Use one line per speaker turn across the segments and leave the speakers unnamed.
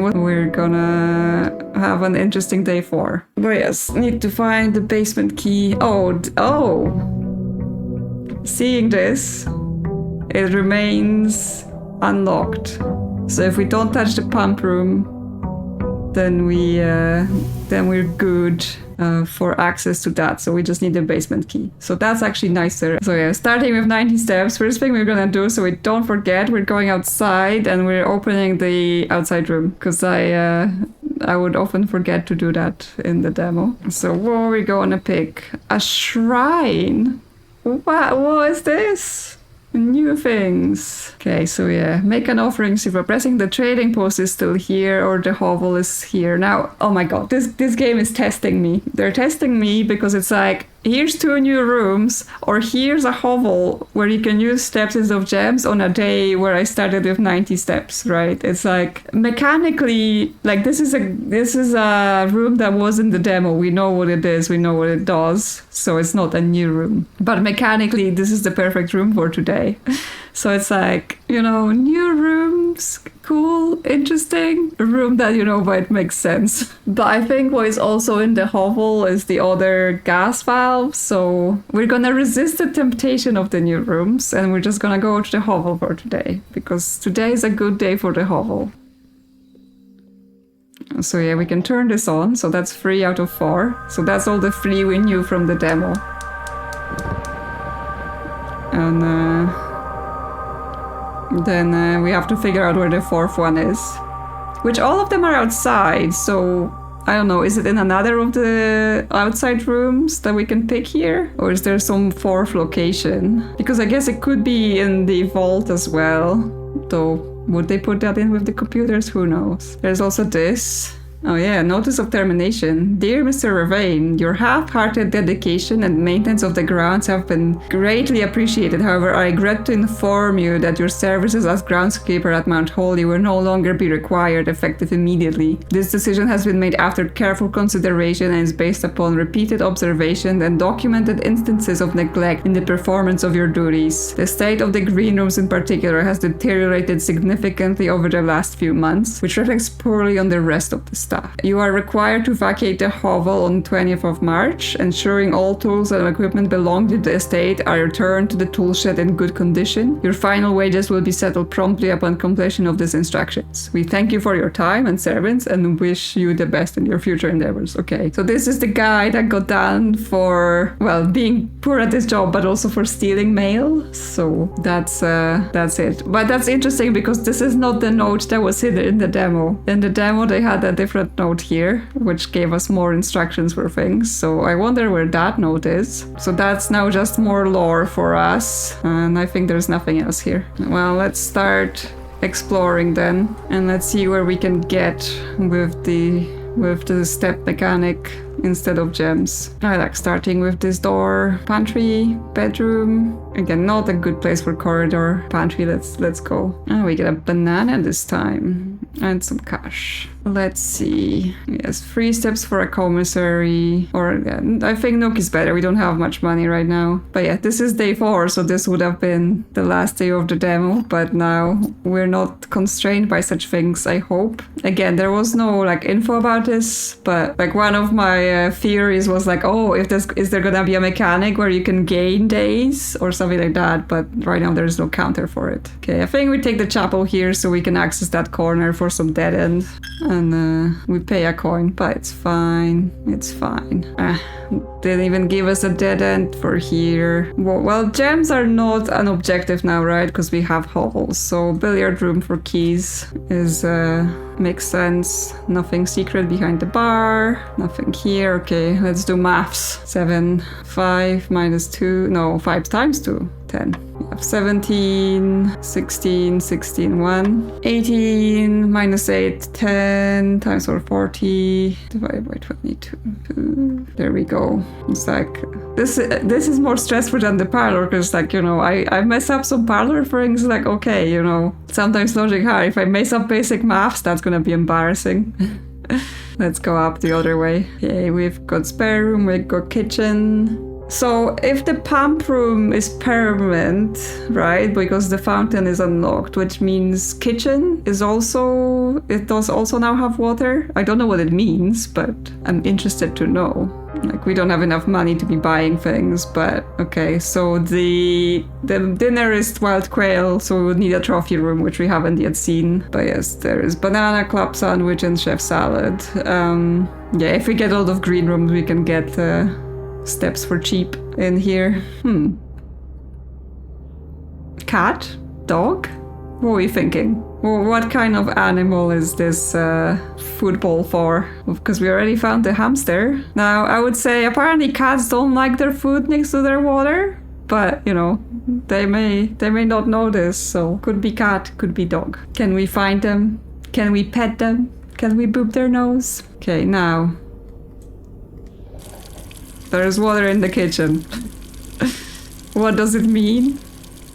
we're gonna have an interesting day 4. But yes, need to find the basement key. Oh! Seeing this, it remains unlocked. So if we don't touch the pump room, then we're good for access to that. So we just need the basement key. So that's actually nicer. So yeah, starting with 90 steps. First thing we're gonna do, so we don't forget, we're going outside and we're opening the outside room, because I would often forget to do that in the demo. So what are we gonna pick? A shrine. What is this? New things. Okay, so yeah, make an offering if pressing the trading post is still here or the hovel is here. Now, oh my god, this game is testing me. They're testing me because it's like, here's 2 new rooms, or here's a hovel where you can use steps instead of gems on a day where I started with 90 steps, right? It's like, mechanically, like this is a room that was in the demo. We know what it is, we know what it does, so it's not a new room. But mechanically, this is the perfect room for today. So it's like, new rooms, cool, interesting. A room that, but it makes sense. But I think what is also in the hovel is the other gas valve. So we're gonna resist the temptation of the new rooms and we're just gonna go to the hovel for today. Because today is a good day for the hovel. So yeah, we can turn this on. So that's 3 out of 4. So that's all the 3 we knew from the demo. And then we have to figure out where the 4th one is. Which all of them are outside, so I don't know, is it in another of the outside rooms that we can pick here? Or is there some 4th location? Because I guess it could be in the vault as well. Though, would they put that in with the computers? Who knows? There's also this. Oh yeah, notice of termination. Dear Mr. Ravane, your half-hearted dedication and maintenance of the grounds have been greatly appreciated. However, I regret to inform you that your services as groundskeeper at Mount Holy will no longer be required, effective immediately. This decision has been made after careful consideration and is based upon repeated observation and documented instances of neglect in the performance of your duties. The state of the green rooms in particular has deteriorated significantly over the last few months, which reflects poorly on the rest of the staff. You are required to vacate the hovel on 20th of March, ensuring all tools and equipment belonging to the estate are returned to the tool shed in good condition. Your final wages will be settled promptly upon completion of these instructions. We thank you for your time and service and wish you the best in your future endeavors. Okay, so this is the guy that got down for, well, being poor at his job, but also for stealing mail. So that's it. But that's interesting because this is not the note that was hidden in the demo. In the demo, they had a different note here, which gave us more instructions for things. So I wonder where that note is. So that's now just more lore for us. And I think there's nothing else here. Well, let's start exploring then. And let's see where we can get with the step mechanic instead of gems. I like starting with this door. Pantry, bedroom. Again, not a good place for corridor. Pantry, let's go. Oh, we get a banana this time. And some cash. Let's see. Yes, 3 steps for a commissary. Or, I think Nook is better. We don't have much money right now. But yeah, this is day 4, so this would have been the last day of the demo. But now we're not constrained by such things, I hope. Again, there was no info about this, but one of my theories was oh, is there gonna be a mechanic where you can gain days or something like that? But right now there's no counter for it. Okay, I think we take the chapel here so we can access that corner for some dead end. And we pay a coin, but it's fine. It's fine. Didn't even give us a dead end for here. Well, gems are not an objective now, right? Because we have hovels. So billiard room for keys is makes sense. Nothing secret behind the bar. Nothing here. Okay, let's do maths. 7, 5 minus 2. No, 5 times 2. 10. We have 17, 16, 16, 1. 18 minus 8, 10 times 4, 40. Divided by 22. 2. There we go. It's this is more stressful than the parlor because I mess up some parlor things okay, sometimes logic high. If I mess up basic maths, that's gonna be embarrassing. Let's go up the other way. Okay, we've got spare room, we've got kitchen. So if the pump room is permanent, right, because the fountain is unlocked, which means kitchen is also, it does also now have water. I don't know what it means, but I'm interested to know. Like, we don't have enough money to be buying things, but okay. So the dinner is wild quail, so we would need a trophy room, which we haven't yet seen. But yes, there is banana club sandwich and chef salad. Yeah, if we get a lot of green rooms, we can get steps for cheap in here. Cat? Dog? What are we thinking? Well, what kind of animal is this food bowl for? Because we already found the hamster. Now, I would say apparently cats don't like their food next to their water. But, you know, they may not know this. So could be cat, could be dog. Can we find them? Can we pet them? Can we boop their nose? Okay, now. There's water in the kitchen. What does it mean?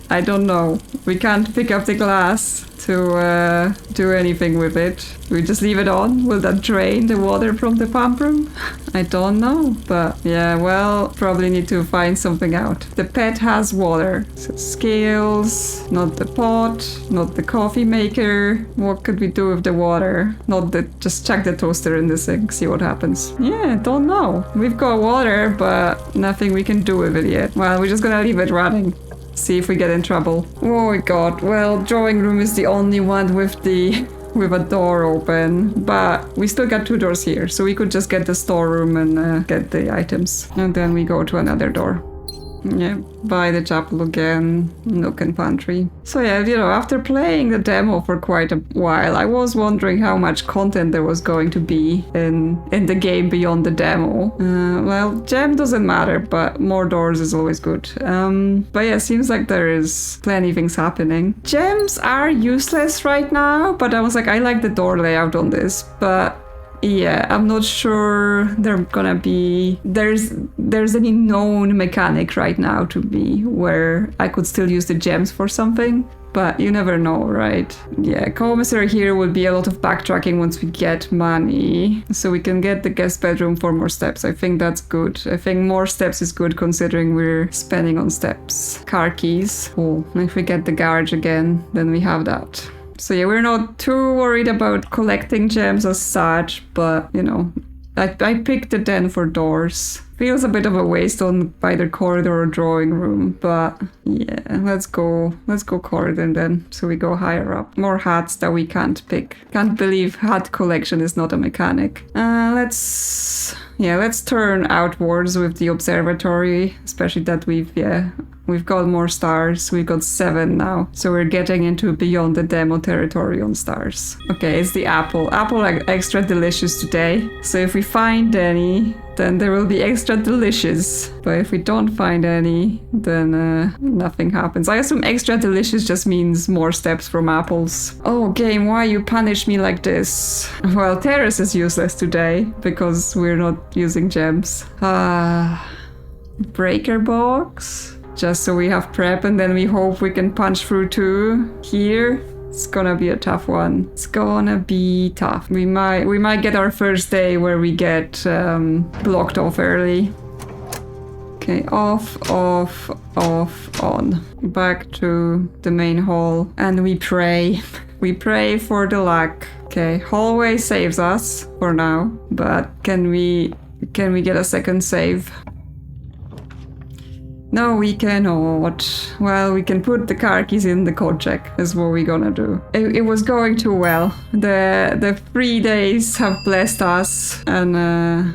I don't know. We can't pick up the glass to do anything with it. We just leave it on? Will that drain the water from the pump room? I don't know. But yeah, well, probably need to find something out. The pet has water. So scales, not the pot, not the coffee maker. What could we do with the water? Not the, just check the toaster in the sink, see what happens. Yeah, don't know. We've got water, but nothing we can do with it yet. Well, we're just gonna leave it running. See if we get in trouble. Oh my god. Well, drawing room is the only one with a door open, but we still got 2 doors here, so we could just get the storeroom and get the items. And then we go to another door. Yeah, buy the chapel again, nook and pantry. So yeah, you know, after playing the demo for quite a while, I was wondering how much content there was going to be in the game beyond the demo. Well, gem doesn't matter, but more doors is always good. But yeah, seems like there is plenty of things happening. Gems are useless right now, but I was like, I like the door layout on this, but yeah, I'm not sure they're gonna be... There's any known mechanic right now to me where I could still use the gems for something, but you never know, right? Yeah, commissary here would be a lot of backtracking once we get money, so we can get the guest bedroom for more steps. I think that's good. I think more steps is good considering we're spending on steps. Car keys. Oh, if we get the garage again, then we have that. So yeah, we're not too worried about collecting gems as such, but you know, I picked the den for doors. Feels a bit of a waste on either corridor or drawing room, but yeah, let's go corridor then. So we go higher up. More hats that we can't pick. Can't believe hat collection is not a mechanic. Let's turn outwards with the observatory, especially that we've got more stars. We've got 7 now. So we're getting into beyond the demo territory on stars. Okay, it's the apple. Apple are extra delicious today. So if we find any, then there will be extra delicious. But if we don't find any, then nothing happens. I assume extra delicious just means more steps from apples. Oh, game, why you punish me like this? Well, terrace is useless today because we're not using gems. Breaker box? Just so we have prep and then we hope we can punch through too. Here, it's gonna be a tough one. It's gonna be tough. We might get our first day where we get blocked off early. Okay, off, on. Back to the main hall and we pray. We pray for the luck. Okay, hallway saves us for now, but can we get a second save? No, we cannot. Well, we can put the car keys in the code check, is what we're gonna do. It was going too well. The 3 days have blessed us, and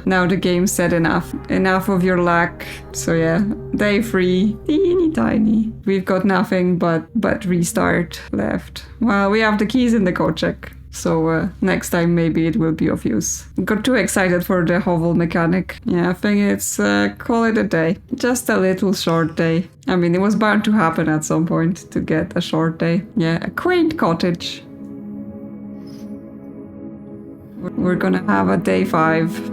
now the game said enough. Enough of your luck. So yeah, day 3, teeny tiny. We've got nothing but restart left. Well, we have the keys in the code check. So next time maybe it will be of use. Got too excited for the Hovel mechanic. Yeah, I think it's call it a day. Just a little short day. I mean, it was bound to happen at some point to get a short day. Yeah, a quaint cottage. We're gonna have a day 5.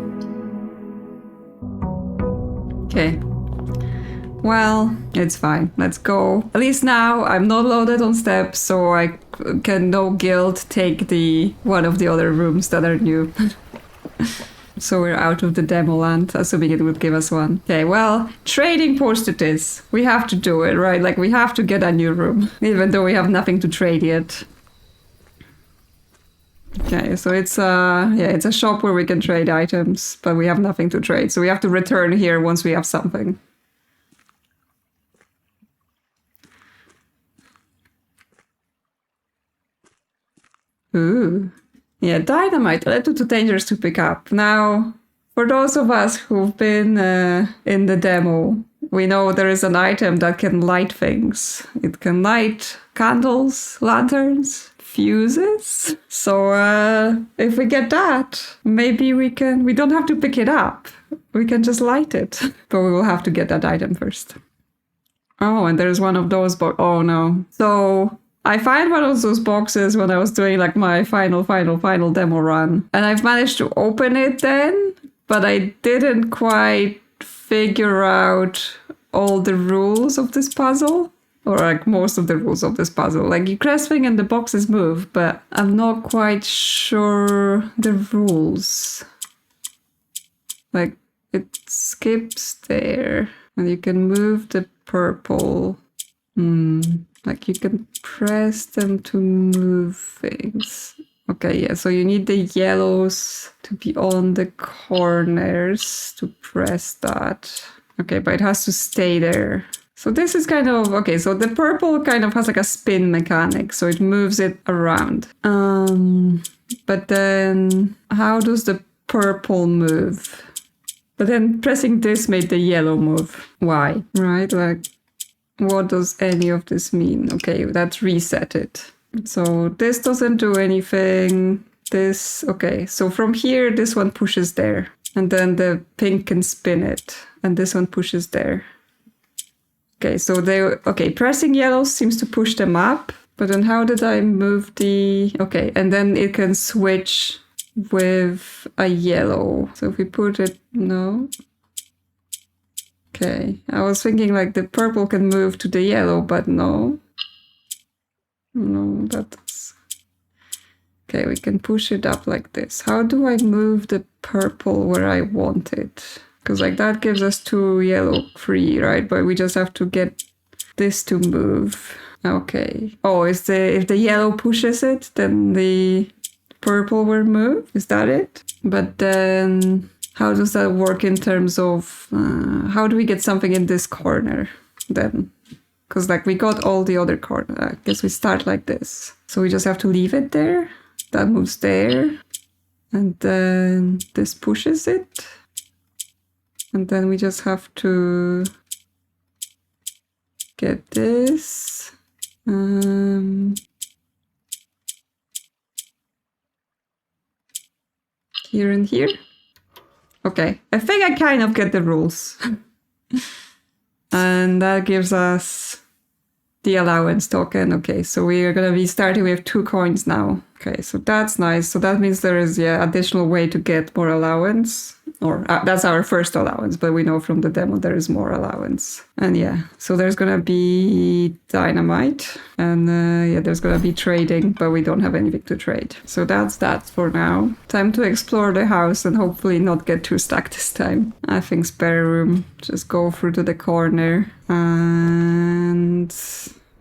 Okay. Well, it's fine. Let's go. At least now I'm not loaded on steps, so I can no guilt take one of the other rooms that are new. So we're out of the demo land, assuming it would give us one. Okay, well, trading post it is. We have to do it, right? Like, we have to get a new room, even though we have nothing to trade yet. Okay, so it's a shop where we can trade items, but we have nothing to trade. So we have to return here once we have something. Ooh. Yeah, dynamite, a little too dangerous to pick up. Now, for those of us who've been in the demo, we know there is an item that can light things. It can light candles, lanterns, fuses. So if we get that, maybe we don't have to pick it up. We can just light it. But we will have to get that item first. Oh, and there's one of those, oh no. So I found one of those boxes when I was doing like my final demo run. And I've managed to open it then, but I didn't quite figure out all the rules of this puzzle. Or like most of the rules of this puzzle. Like you press thing and the boxes move, but I'm not quite sure the rules. Like it skips there. And you can move the purple. Like you can press them to move things. Okay, yeah, so you need the yellows to be on the corners to press that. Okay, but it has to stay there. So this is kind of, okay, so the purple kind of has like a spin mechanic, so it moves it around. But then how does the purple move? But then pressing this made the yellow move. Why? Right, like, what does any of this mean? Okay, that's reset it. So this doesn't do anything. This, okay, so from here, this one pushes there. And then the pink can spin it. And this one pushes there. Okay, so pressing yellow seems to push them up. But then how did I move the... Okay, and then it can switch with a yellow. So if we put it... No. Okay, I was thinking like the purple can move to the yellow, but no. No, that's... Okay, we can push it up like this. How do I move the purple where I want it? Because like that gives us 2 yellow free, right? But we just have to get this to move. Okay. Oh, if the yellow pushes it, then the purple will move? Is that it? But then how does that work in terms of... how do we get something in this corner then? Because like we got all the other corners. I guess we start like this. So we just have to leave it there. That moves there. And then this pushes it. And then we just have to get this. Here and here. Okay, I think I kind of get the rules. And that gives us the allowance token. Okay, so we are going to be starting with 2 coins now. Okay, so that's nice. So that means there is additional way to get more allowance. Or that's our first allowance, but we know from the demo there is more allowance. And so there's going to be dynamite. And there's going to be trading, but we don't have anything to trade. So that's that for now. Time to explore the house and hopefully not get too stuck this time. I think spare room. Just go through to the corner. And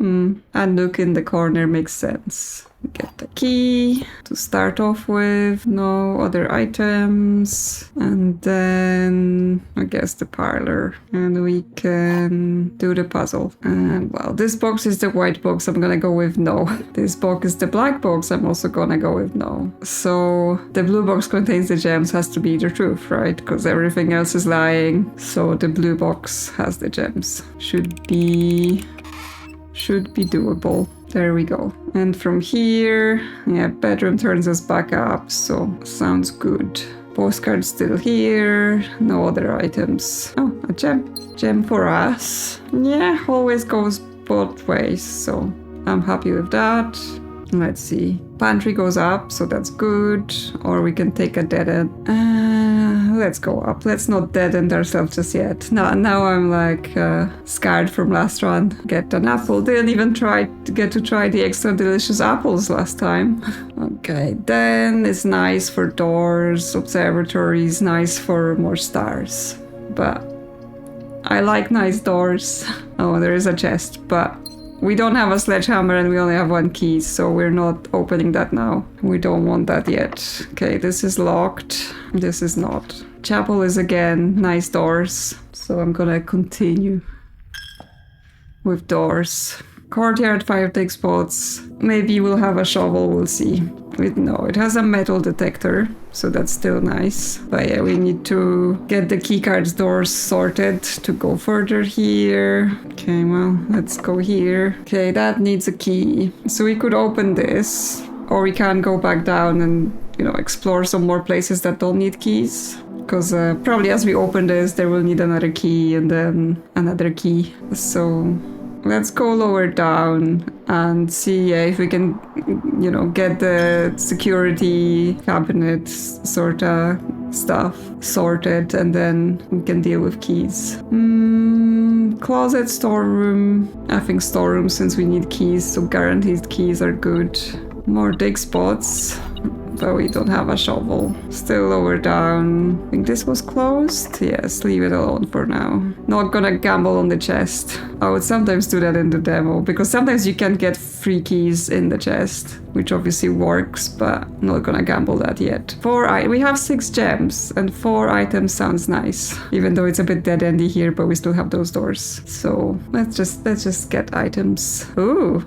a nook in the corner makes sense. Get the key to start off with, no other items, and then I guess the parlor, and we can do the puzzle. And well, this box is the white box, I'm gonna go with no. This box is the black box, I'm also gonna go with no. So the blue box contains the gems has to be the truth, right? Because everything else is lying, so the blue box has the gems. Should be doable. There we go. And from here, bedroom turns us back up, so sounds good. Postcard still here, no other items. Oh, a gem. Gem for us. Yeah, always goes both ways, so I'm happy with that. Let's see. Pantry goes up, so that's good. Or we can take a dead end. let's go up. Let's not dead end ourselves just yet. Now I'm like scared from last run. Get an apple. Didn't even get to try the extra delicious apples last time. Okay, then it's nice for doors. Observatories, nice for more stars. But I like nice doors. Oh, there is a chest, but we don't have a sledgehammer and we only have 1 key, so we're not opening that now. We don't want that yet. Okay, this is locked. This is not. Chapel is again nice doors, so I'm gonna continue with doors. Courtyard, 5 dig spots. Maybe we'll have a shovel, we'll see. No, it has a metal detector, so that's still nice. But yeah, we need to get the keycard's doors sorted to go further here. Okay, well, let's go here. Okay, that needs a key. So we could open this, or we can go back down and, you know, explore some more places that don't need keys. Because probably as we open this, there will need another key and then another key. So let's go lower down and see if we can, you know, get the security cabinet sort of stuff sorted, and then we can deal with keys. Closet, storeroom. I think storeroom, since we need keys, so guaranteed keys are good. More dig spots. But we don't have a shovel. Still lower down. I think this was closed. Yes, leave it alone for now. Not gonna gamble on the chest. I would sometimes do that in the demo, because sometimes you can get free keys in the chest, which obviously works, but not gonna gamble that yet. We have 6 gems, and 4 items sounds nice. Even though it's a bit dead-endy here, but we still have those doors. So let's just get items. Ooh,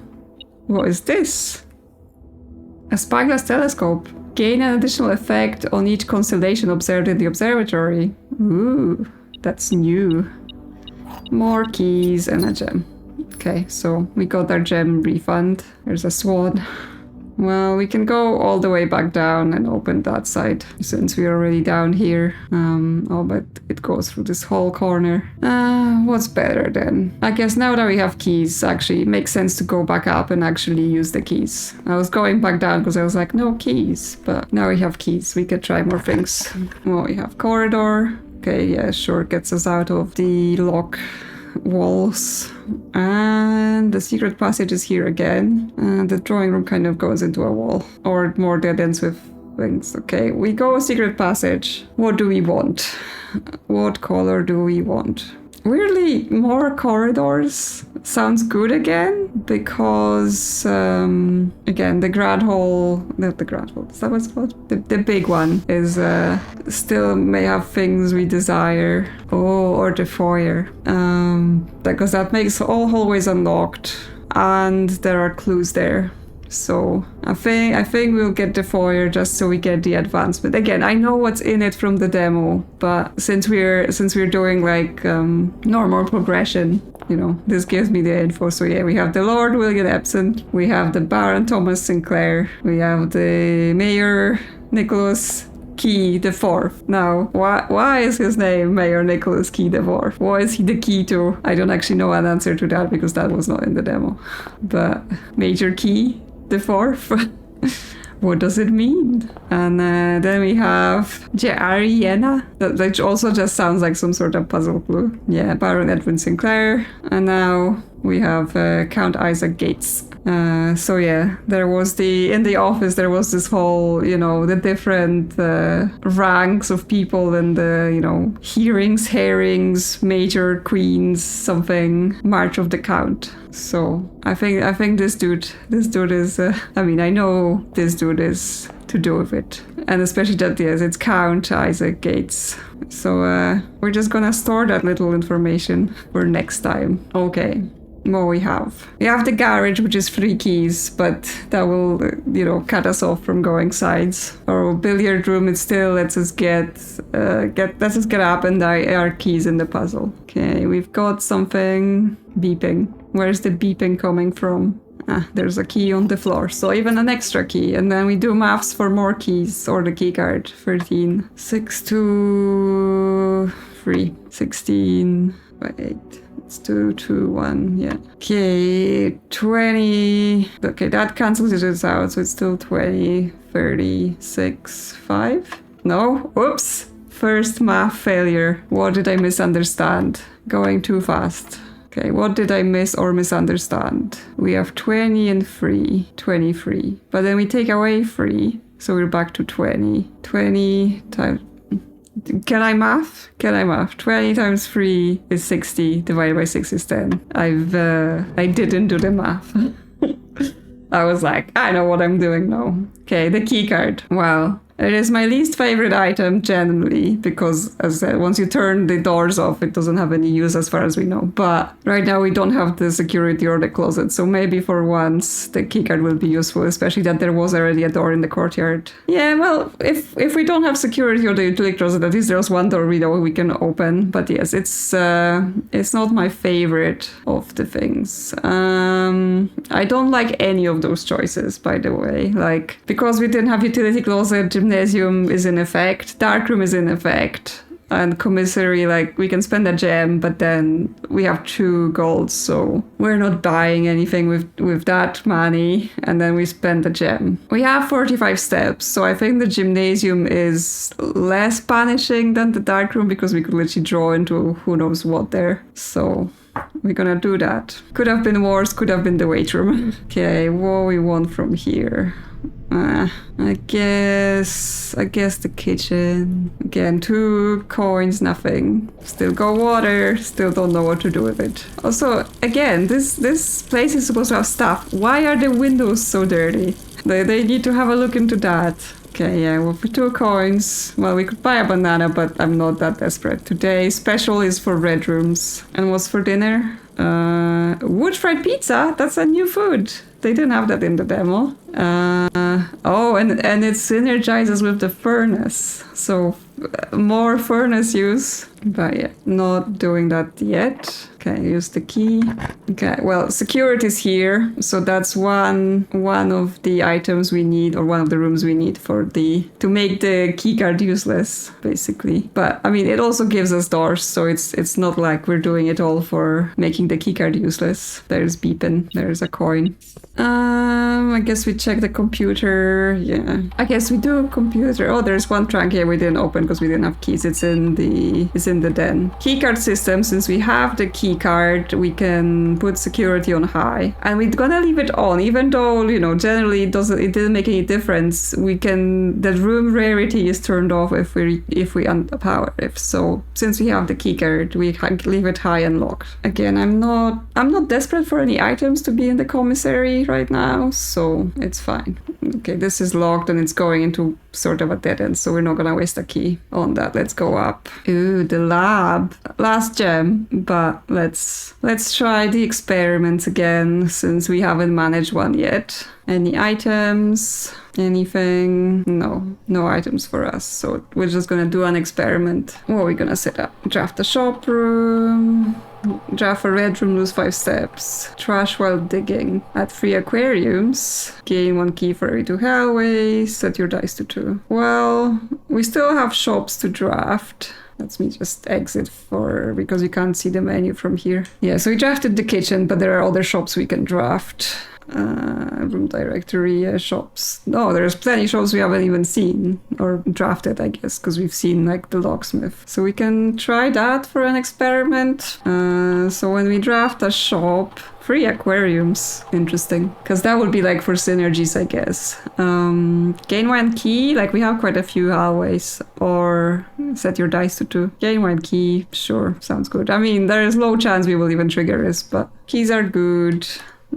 what is this? A spyglass telescope. Gain an additional effect on each constellation observed in the observatory. Ooh, that's new. More keys and a gem. Okay, so we got our gem refund. There's a swan. Well, we can go all the way back down and open that side, since we're already down here. Oh, but it goes through this whole corner. What's better then? I guess now that we have keys, actually, it makes sense to go back up and actually use the keys. I was going back down because I was like, no keys. But now we have keys, we can try more things. Well, we have corridor. Okay, yeah, sure, gets us out of the lock walls, and the secret passage is here again, and the drawing room kind of goes into a wall, or more dead ends with things. Okay, we go secret passage. What do we want? What color do we want? Weirdly, more corridors sounds good again, because again, the grand hall, not the grand hall, is that what it's called? The big one is still may have things we desire. Oh, or the foyer, because that makes all hallways unlocked, and there are clues there. So I think we'll get the foyer just so we get the advancement. Again, I know what's in it from the demo, but since we're doing like normal progression, you know, this gives me the info. So yeah, we have the Lord William Epson, we have the Baron Thomas Sinclair, we have the Mayor Nicholas Key the Fourth. Now, why is his name Mayor Nicholas Key the Fourth? What is he the key to? I don't actually know an answer to that because that was not in the demo. But Major Key the Fourth. What does it mean? And then we have Ariana, which also just sounds like some sort of puzzle clue. Yeah, Baron Edwin Sinclair. And now we have Count Isaac Gates. So yeah, there was in the office there was this whole, you know, the different ranks of people and the, you know, hearings, major, queens, something, March of the Count. So I think this dude is, I mean, I know this dude is to do with it. And especially that, yes, it's Count Isaac Gates. So we're just gonna store that little information for next time. Okay. What we have the garage, which is 3 keys, but that will, you know, cut us off from going sides. Our billiard room, it still lets us get up and our keys in the puzzle. Okay, we've got something beeping. Where's the beeping coming from? There's a key on the floor, so even an extra key, and then we do maths for more keys, or the key card. 13, 6, 2, 3, 16, 8. It's 2, 2, 1, yeah. Okay, 20. Okay, that cancels it out, so it's still 20, 36, 5. No, oops. First math failure. What did I misunderstand? Going too fast. Okay, what did I miss or misunderstand? We have 20 and 3. 23. But then we take away 3. So we're back to 20. 20 times... Can I math? 20 times 3 is 60. Divided by 6 is 10. I didn't do the math. I was like, I know what I'm doing now. Okay, the key card. Wow. It is my least favorite item generally because, as I said, once you turn the doors off, it doesn't have any use as far as we know. But right now we don't have the security or the closet, so maybe for once the keycard will be useful, especially that there was already a door in the courtyard. Yeah, well, if we don't have security or the utility closet, at least there's one door we know we can open. But yes, it's not my favorite of the things. I don't like any of those choices, by the way. Like, because we didn't have utility closet, gymnasium is in effect, darkroom is in effect, and commissary, like, we can spend a gem, but then we have 2 gold, so we're not buying anything with that money, and then we spend a gem. We have 45 steps, so I think the gymnasium is less punishing than the darkroom because we could literally draw into who knows what there. So we're gonna do that. Could have been worse, could have been the weight room. Okay, what we want from here? I guess the kitchen. Again, 2 coins, nothing. Still got water, still don't know what to do with it. Also, again, this place is supposed to have stuff. Why are the windows so dirty? They need to have a look into that. Okay, yeah, well, for 2 coins, well, we could buy a banana, but I'm not that desperate. Today, special is for red rooms. And what's for dinner? Wood fried pizza? That's a new food. They didn't have that in the demo. Oh, and it synergizes with the furnace. So more furnace use. But yeah, not doing that yet. Okay, use the key. Okay, well, security is here. So that's one of the items we need, or one of the rooms we need to make the keycard useless, basically. But I mean, it also gives us doors, so it's not like we're doing it all for making the keycard useless. There's beeping. There's a coin. I guess we check the computer. Yeah, I guess we do computer. Oh, there's one trunk here we didn't open because we didn't have keys. It's in the den. Keycard system. Since we have the key card, we can put security on high, and we're gonna leave it on, even though, you know, generally it didn't make any difference. The room rarity is turned off if we underpower it. So since we have the key card, we leave it high and locked. Again, I'm not desperate for any items to be in the commissary right now, so it's fine. Okay, this is locked and it's going into sort of a dead end, so we're not gonna waste a key on that. Let's go up. Ooh, the lab. Last gem, but let's try the experiments again since we haven't managed one yet. Any items? Anything? No items for us, so we're just gonna do an experiment. What are we gonna set up? Draft a shop room. Draft a red room, lose 5 steps. Trash while digging. Add 3 aquariums. Gain 1 key for every 2 hallways. Set your dice to 2. Well, we still have shops to draft. Let me just exit because you can't see the menu from here. Yeah, so we drafted the kitchen, but there are other shops we can draft. Room directory, shops. No, there's plenty of shops we haven't even seen or drafted, I guess, because we've seen like the locksmith. So we can try that for an experiment. So when we draft a shop, 3 aquariums. Interesting. Because that would be like for synergies, I guess. Gain 1 key. Like we have quite a few hallways. Or set your dice to 2. Gain 1 key. Sure. Sounds good. I mean, there is low chance we will even trigger this, but keys are good.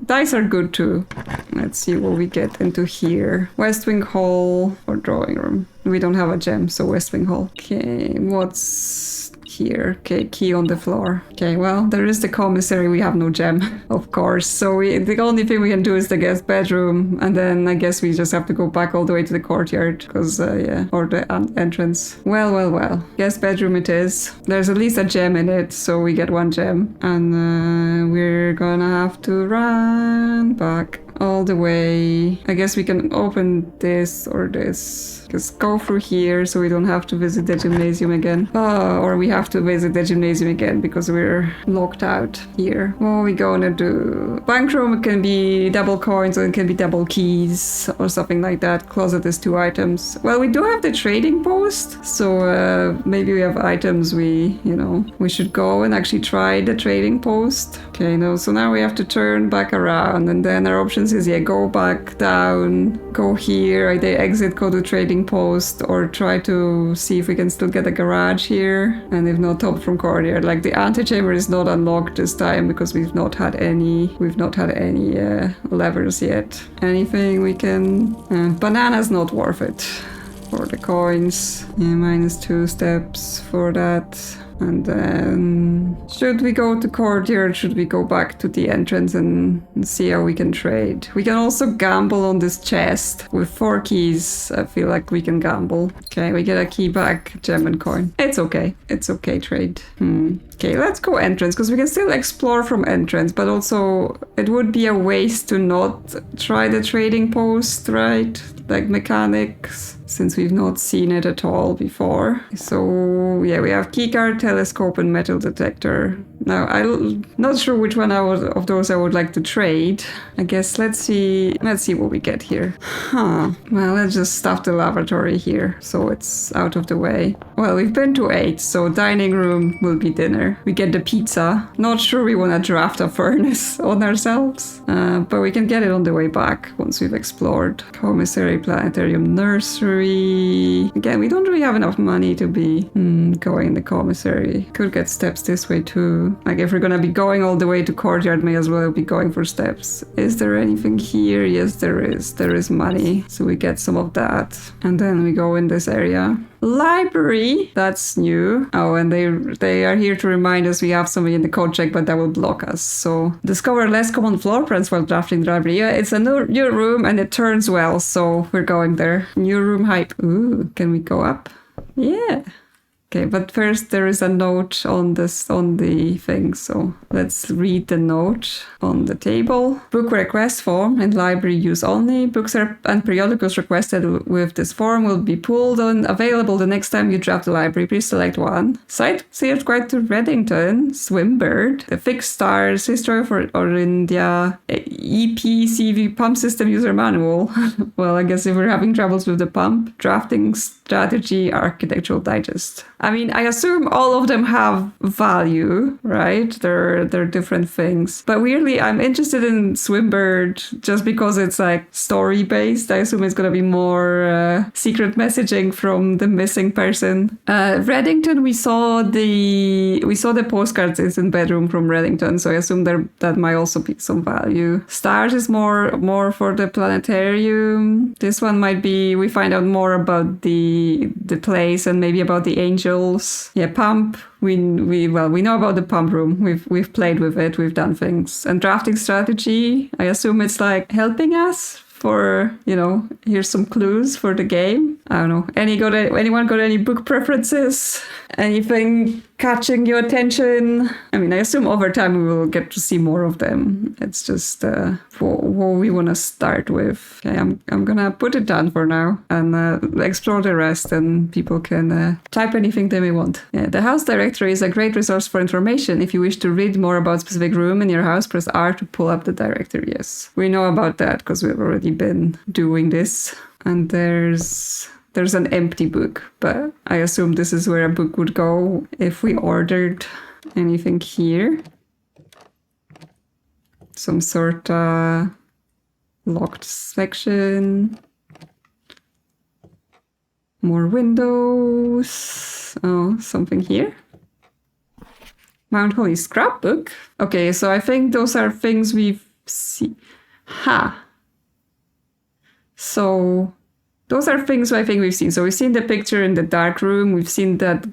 Dice are good too. Let's see what we get into here. West Wing Hall or drawing room. We don't have a gem, so West Wing Hall. Okay, what's here? Okay, key on the floor. Okay, well, there is the commissary. We have no gem, of course. So the only thing we can do is the guest bedroom. And then I guess we just have to go back all the way to the courtyard. Because, yeah, or the entrance. Well. Guest bedroom it is. There's at least a gem in it, so we get 1 gem. And we're gonna have to run back all the way. I guess we can open this or this. Just go through here so we don't have to visit the gymnasium again. Or we have to visit the gymnasium again because we're locked out here. What are we gonna do? Bank room can be double coins or it can be double keys or something like that. Closet is 2 items. Well, we do have the trading post, so maybe we have items we should go and actually try the trading post. Okay, no, so now we have to turn back around, and then our options is go back down, go here, either exit, go to trading post, or try to see if we can still get a garage here, and if not, top from courtyard. Like the antechamber is not unlocked this time because we've not had any levers yet. Anything we can banana's not worth it for the coins. -2 steps for that. And then, should we go to courtyard? Should we go back to the entrance and see how we can trade? We can also gamble on this chest. With 4 keys, I feel like we can gamble. Okay, we get a key back, gem and coin. It's okay. It's okay trade. Okay, let's go entrance, because we can still explore from entrance, but also it would be a waste to not try the trading post, right? Like mechanics, since we've not seen it at all before. So yeah, we have keycard, telescope, and metal detector. Now, I'm not sure which one of those I would like to trade. I guess let's see what we get here. Well, let's just stuff the lavatory here, so it's out of the way. Well, we've been to 8, so dining room will be dinner. We get the pizza. Not sure we want to draft a furnace on ourselves, but we can get it on the way back once we've explored. Commissary, planetarium, nursery. Again, we don't really have enough money to be going in the commissary. Could get steps this way too. Like if we're gonna be going all the way to courtyard, may as well be going for steps. Is there anything here? Yes, there is. There is money, so we get some of that. And then we go in this area. Library, that's new. Oh, and they are here to remind us we have something in the code check, but that will block us. So discover less common floor plans while drafting the library. Yeah, it's a new room and it turns well, so we're going there. New room hype. Ooh, can we go up? Yeah. Okay, but first there is a note on the thing, so let's read the note on the table. Book request form and library use only. Books and periodicals requested with this form will be pulled and available the next time you draft the library. Please select one. Site saved quite to Reddington, Swimbird, the Fixed Stars, History for India, EPCV Pump System User Manual. Well, I guess if we're having troubles with the pump, drafting strategy, architectural digest. I mean, I assume all of them have value, right? They're different things. But weirdly, I'm interested in Swimbird just because it's like story-based. I assume it's going to be more secret messaging from the missing person. Reddington, we saw the postcards in bedroom from Reddington, so I assume that might also be some value. Stars is more for the planetarium. This one might be, we find out more about the place and maybe about the angels. Yeah, pump. We know about the pump room. We've played with it. We've done things. And drafting strategy, I assume it's like helping us for, here's some clues for the game. I don't know. Anyone got any book preferences? Anything catching your attention? I mean, I assume over time we will get to see more of them. It's just what we want to start with. Okay, I'm gonna put it down for now and explore the rest, and people can type anything they may want. Yeah, the house directory is a great resource for information. If you wish to read more about a specific room in your house, press R to pull up the directory. Yes, we know about that because we've already been doing this. And there's an empty book, but I assume this is where a book would go if we ordered anything here. Some sort of locked section. More windows. Oh, something here. Mount Holy scrapbook. Okay, so I think those are things we've seen. So those are things I think we've seen. So we've seen the picture in the dark room. We've seen that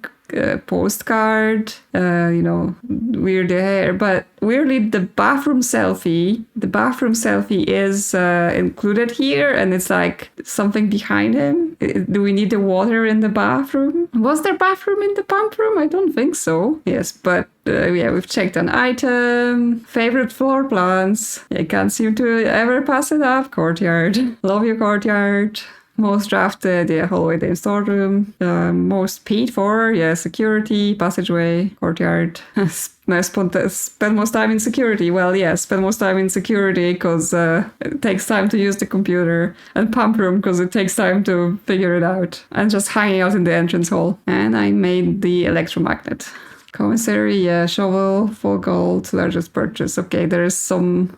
postcard, weird hair. But weirdly, the bathroom selfie is included here. And it's like something behind him. Do we need the water in the bathroom? Was there bathroom in the pump room? I don't think so. Yes, but we've checked an item. Favorite floor plans. I can't seem to ever pass it off. Courtyard. Love your courtyard. Most drafted, yeah, hallway day storeroom. Most paid for, yeah, security, passageway, courtyard. Spend most time in security. Well, yeah, spend most time in security because it takes time to use the computer. And pump room because it takes time to figure it out. And just hanging out in the entrance hall. And I made the electromagnet. Commissary, yeah, shovel, full gold, largest purchase. Okay, there's some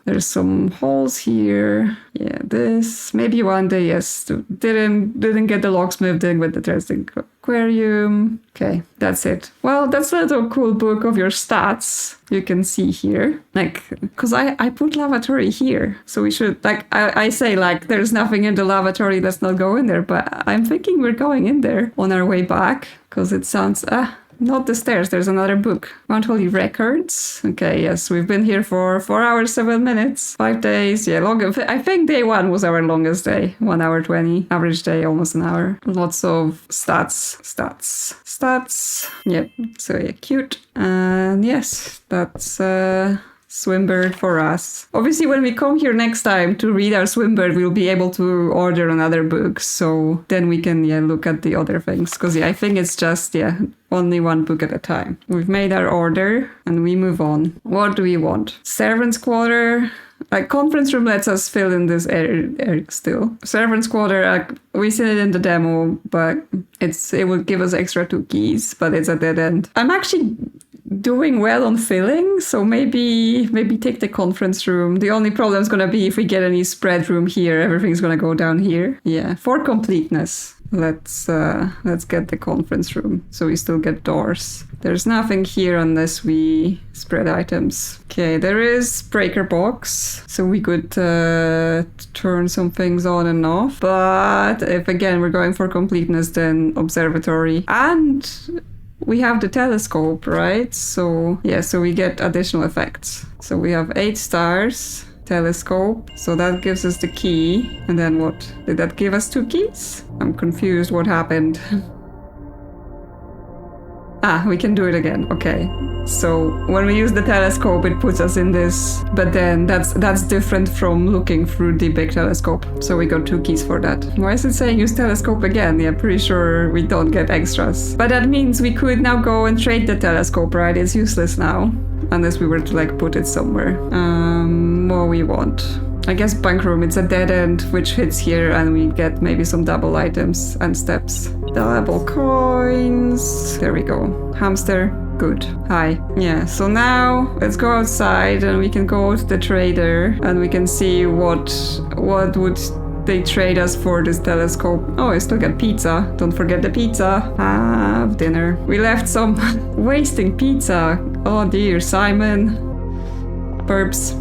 holes here. Yeah, this maybe one day, yes. Didn't get the locksmith, didn't get the interesting aquarium. Okay, that's it. Well, that's a little cool book of your stats you can see here. Like, cause I put lavatory here, so we should like I say like there's nothing in the lavatory, let's not go in there. But I'm thinking we're going in there on our way back, cause it sounds not the stairs, there's another book. Mount Holy Records. Okay, yes, we've been here for 4 hours, 7 minutes. 5 days, yeah, longer. I think day 1 was our longest day. 1 hour 20. Average day, almost an hour. Lots of stats. Yep, so yeah, cute. And yes, that's Swimbird for us. Obviously, when we come here next time to read our Swimbird, we'll be able to order another book. So then we can, yeah, look at the other things. Because, yeah, I think it's just, yeah, only one book at a time. We've made our order and we move on. What do we want? Servants' quarter. Like, conference room lets us fill in this area still. Servants' quarter, we seen it in the demo, but it would give us extra 2 keys, but it's a dead end. I'm actually doing well on filling, so maybe take the conference room. The only problem is gonna be if we get any spread room here, everything's gonna go down here. Yeah, for completeness, let's get the conference room, so we still get doors. There's nothing here unless we spread items. Okay, there is breaker box, so we could turn some things on and off. But if again we're going for completeness, then observatory and we have the telescope, right? So yeah, so we get additional effects. So we have 8 stars, telescope. So that gives us the key. And then what? Did that give us 2 keys? I'm confused what happened. We can do it again. Okay. So when we use the telescope, it puts us in this, but then that's different from looking through the big telescope. So we got 2 keys for that. Why is it saying use telescope again? Yeah, pretty sure we don't get extras. But that means we could now go and trade the telescope, right? It's useless now, unless we were to like put it somewhere. What we want? I guess bunk room, it's a dead end, which hits here, and we get maybe some double items and steps. Double coins. There we go. Hamster. Good. Hi. Yeah, so now let's go outside and we can go to the trader and we can see what would they trade us for this telescope. Oh, I still get pizza. Don't forget the pizza. Have dinner. We left some wasting pizza. Oh dear, Simon. Burps.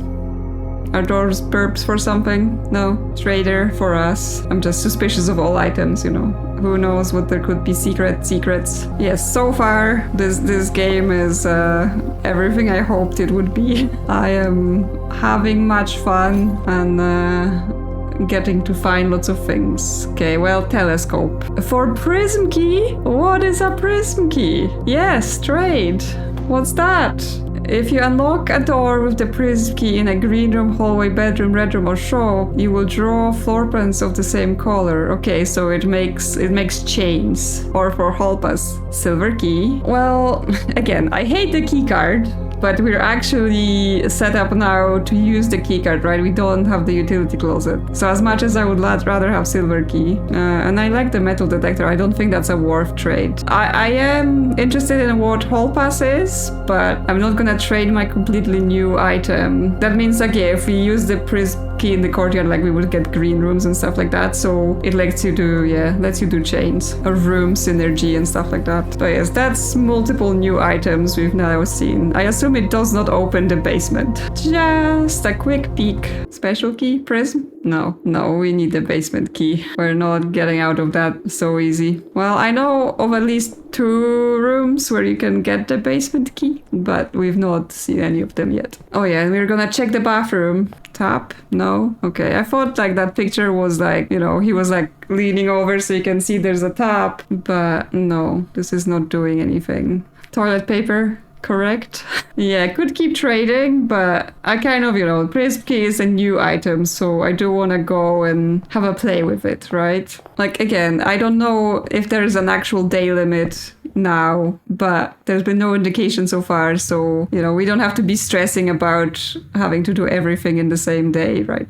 Are doors burps for something? No. Trader for us. I'm just suspicious of all items, you know. Who knows what there could be secrets. Yes, so far this game is everything I hoped it would be. I am having much fun and getting to find lots of things. Okay, well, telescope. For prism key? What is a prism key? Yes, trade. What's that? If you unlock a door with the prism key in a green room, hallway, bedroom, red room, or shop, you will draw floor plans of the same color. Okay, so it makes chains. Or for hall pass, silver key. Well, again, I hate the key card, but we're actually set up now to use the key card, right? We don't have the utility closet. So as much as I would rather have silver key, and I like the metal detector, I don't think that's a worth trade. I am interested in what hall pass is, but I'm not gonna trade my completely new item. That means, okay, if we use the prism key in the courtyard, like we would get green rooms and stuff like that. So it lets you do chains or room synergy and stuff like that. But yes, that's multiple new items we've now seen. I assume it does not open the basement. Just a quick peek. Special key, prism? No, we need the basement key. We're not getting out of that so easy. Well, I know of at least 2 rooms where you can get the basement key, but we've not seen any of them yet. Oh yeah, and we're gonna check the bathroom. Tap? No? Okay, I thought like that picture was like, you know, he was like leaning over so you can see there's a tap, but no, this is not doing anything. Toilet paper? correct? Yeah, could keep trading, but I kind of, Prism key is a new item, so I do want to go and have a play with it, right? Like, again, I don't know if there's an actual day limit now, but there's been no indication so far, so, we don't have to be stressing about having to do everything in the same day, right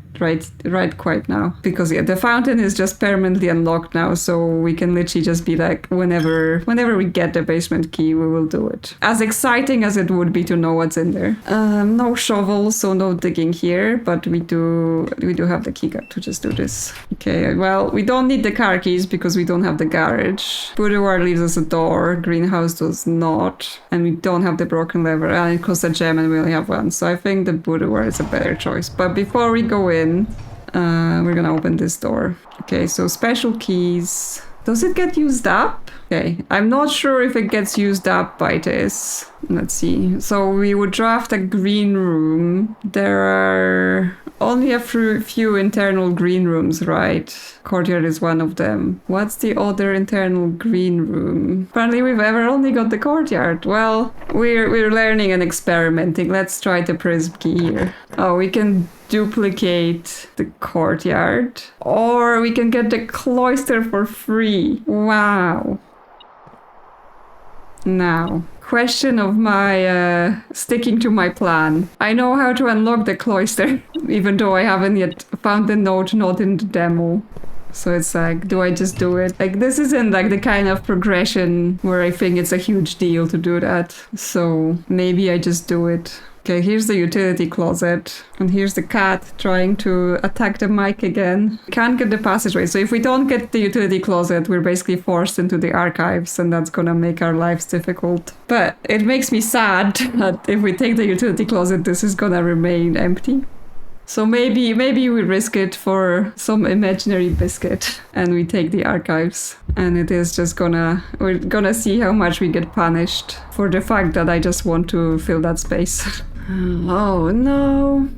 quite now. Because, the fountain is just permanently unlocked now, so we can literally just be like, whenever we get the basement key, we will do it. As exciting as it would be to know what's in there. No shovel, so no digging here, but we do have the keycard to just do this. Okay, well, we don't need the car keys because we don't have the garage. Boudoir leaves us a door, greenhouse does not, and we don't have the broken lever, and it costs a gem and we only have one, so I think the boudoir is a better choice. But before we go in, we're gonna open this door. Okay, so special keys. Does it get used up? Okay, I'm not sure if it gets used up by this. Let's see. So we would draft a green room. There are only a few internal green rooms, right? Courtyard is one of them. What's the other internal green room? Apparently we've ever only got the courtyard. Well, we're learning and experimenting. Let's try the prism key here. Oh, we can duplicate the courtyard. Or we can get the cloister for free. Wow. Now, question of my sticking to my plan. I know how to unlock the cloister, even though I haven't yet found the note not in the demo. So it's like, do I just do it? Like, this isn't like the kind of progression where I think it's a huge deal to do that. So maybe I just do it. Okay, here's the utility closet. And here's the cat trying to attack the mic again. Can't get the passageway. So if we don't get the utility closet, we're basically forced into the archives, and that's gonna make our lives difficult. But it makes me sad that if we take the utility closet, this is gonna remain empty. So maybe we risk it for some imaginary biscuit and we take the archives. And it is just we're gonna see how much we get punished for the fact that I just want to fill that space. Oh no.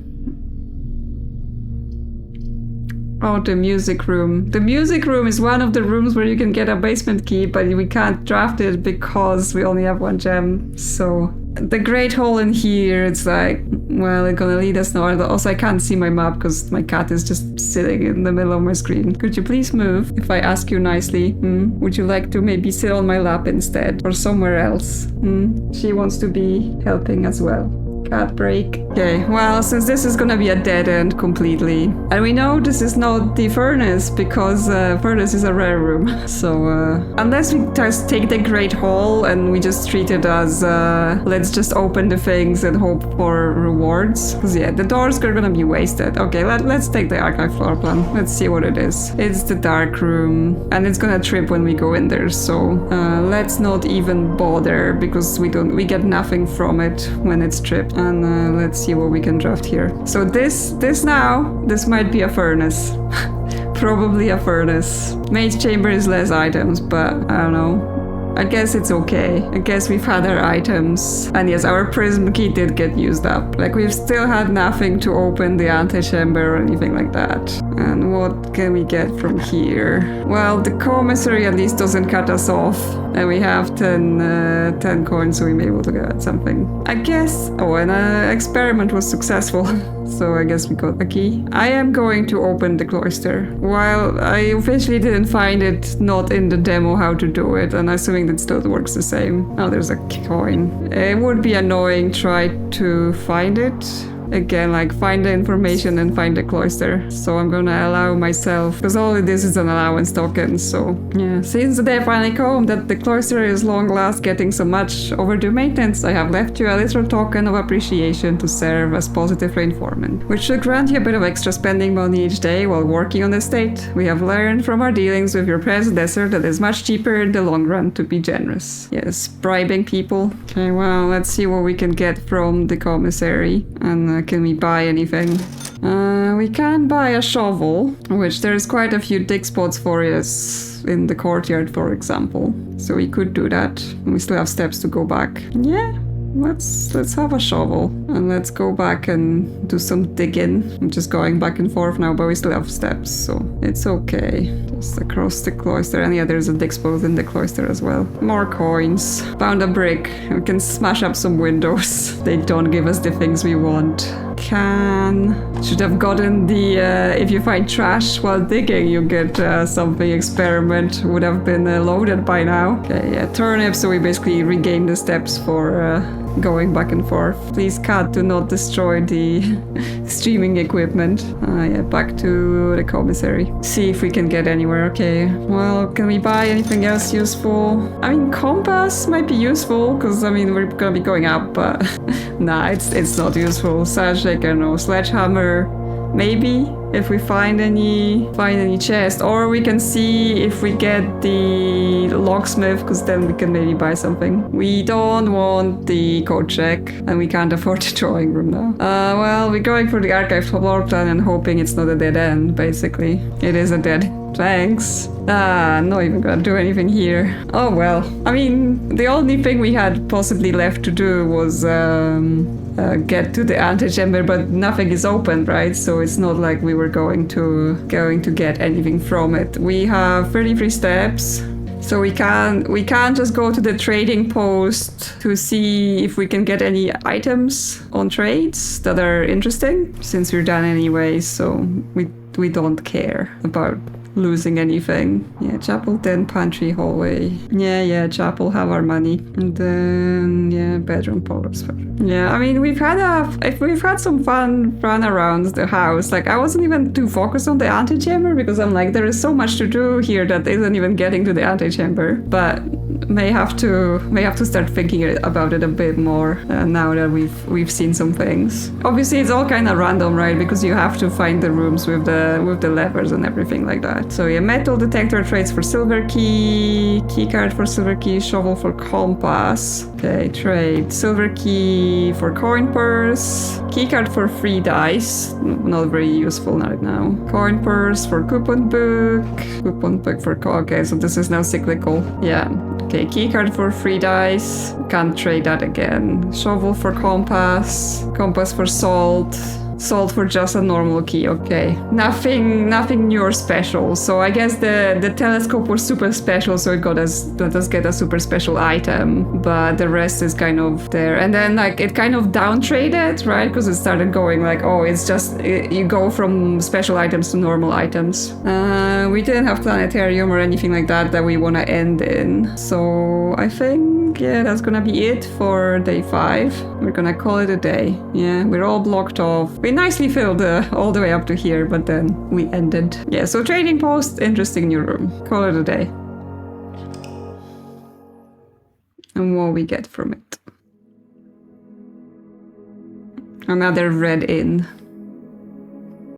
Oh, the music room. The music room is one of the rooms where you can get a basement key, but we can't draft it because we only have one gem. So the great hole in here, it's like, well, it's gonna lead us nowhere. Also, I can't see my map because my cat is just sitting in the middle of my screen. Could you please move if I ask you nicely? Would you like to maybe sit on my lap instead or somewhere else? She wants to be helping as well. Cat break. Okay, well, since this is gonna be a dead end completely, and we know this is not the furnace because furnace is a rare room. So unless we just take the great hall and we just treat it as let's just open the things and hope for rewards. Because yeah, the doors are gonna be wasted. Okay, let's take the archive floor plan. Let's see what it is. It's the dark room, and it's gonna trip when we go in there. So let's not even bother because we get nothing from it when it's tripped. And let's see what we can draft here. So this might be a furnace. Probably a furnace. Mage chamber is less items, but I don't know. I guess it's okay. I guess we've had our items. And yes, our prism key did get used up. Like, we've still had nothing to open the antechamber or anything like that. And what can we get from here? Well, the commissary at least doesn't cut us off. And we have 10 coins, so we may be able to get something. I guess... Oh, and an experiment was successful. So I guess we got a key. I am going to open the cloister. While I officially didn't find it not in the demo how to do it, and assuming that still works the same. Oh, there's a coin. It would be annoying try to find it. Again, like, find the information and find the cloister. So I'm gonna allow myself, because all of this is an allowance token, so yeah. Since the day finally come that the cloister is long last getting so much overdue maintenance, I have left you a little token of appreciation to serve as positive reinforcement, which should grant you a bit of extra spending money each day while working on the estate. We have learned from our dealings with your predecessor that it's much cheaper in the long run to be generous. Yes, bribing people. Okay, well, let's see what we can get from the commissary. And can we buy anything? We can buy a shovel, which there's quite a few dig spots for us in the courtyard, for example. So we could do that. We still have steps to go back. Yeah, let's have a shovel and let's go back and do some digging. I'm just going back and forth now, but we still have steps, so it's okay. Just across the cloister, and yeah, there's a dig spot in the cloister as well. More coins. Found a brick. We can smash up some windows. They don't give us the things we want. Should have gotten the if you find trash while digging, you get something experiment. Would have been loaded by now. Okay, yeah, turnip, so we basically regain the steps for going back and forth. Please, cat, do not destroy the streaming equipment. Yeah, back to the commissary. See if we can get anywhere. Okay, well, can we buy anything else useful? I mean, compass might be useful, because, I mean, we're gonna be going up, but nah, it's not useful. Sash, I don't know, sledgehammer, maybe? If we find any chest, or we can see if we get the locksmith, because then we can maybe buy something. We don't want the code check, and we can't afford the drawing room now. Well, we're going for the archive floor plan and hoping it's not a dead end, basically. It is a dead end. Thanks. Not even gonna do anything here. Oh well. I mean, the only thing we had possibly left to do was get to the antechamber, but nothing is open, right? So it's not like we were going to get anything from it. We have 33 steps. So we can't just go to the trading post to see if we can get any items on trades that are interesting, since we're done anyway, so we don't care about losing anything. Yeah, chapel, den, pantry, hallway. Yeah, chapel, have our money. And then, yeah, bedroom, polar sphere. Yeah, I mean, we've had some fun run around the house. Like, I wasn't even too focused on the antechamber, because I'm like, there is so much to do here that isn't even getting to the antechamber. But may have to start thinking about it a bit more now that we've seen some things. Obviously, it's all kind of random, right? Because you have to find the rooms with the levers and everything like that. So yeah, metal detector trades for silver key, card for silver key, shovel for compass. Okay, trade silver key for coin purse, card for free dice. Not very useful right now. Coin purse for coupon book for okay. So this is now cyclical. Yeah. Okay, keycard for free dice. Can't trade that again. Shovel for compass for salt. Salt for just a normal key, okay. Nothing new or special. So I guess the telescope was super special, so let us get a super special item. But the rest is kind of there. And then like it kind of down traded, right? Because it started going like, oh, it's just you go from special items to normal items. We didn't have planetarium or anything like that we want to end in. So I think, yeah, that's gonna be it for day 5. We're gonna call it a day. Yeah, we're all blocked off. We nicely filled all the way up to here, but then we ended. Yeah, so trading post, interesting new room. Call it a day. And what we get from it. Another red inn.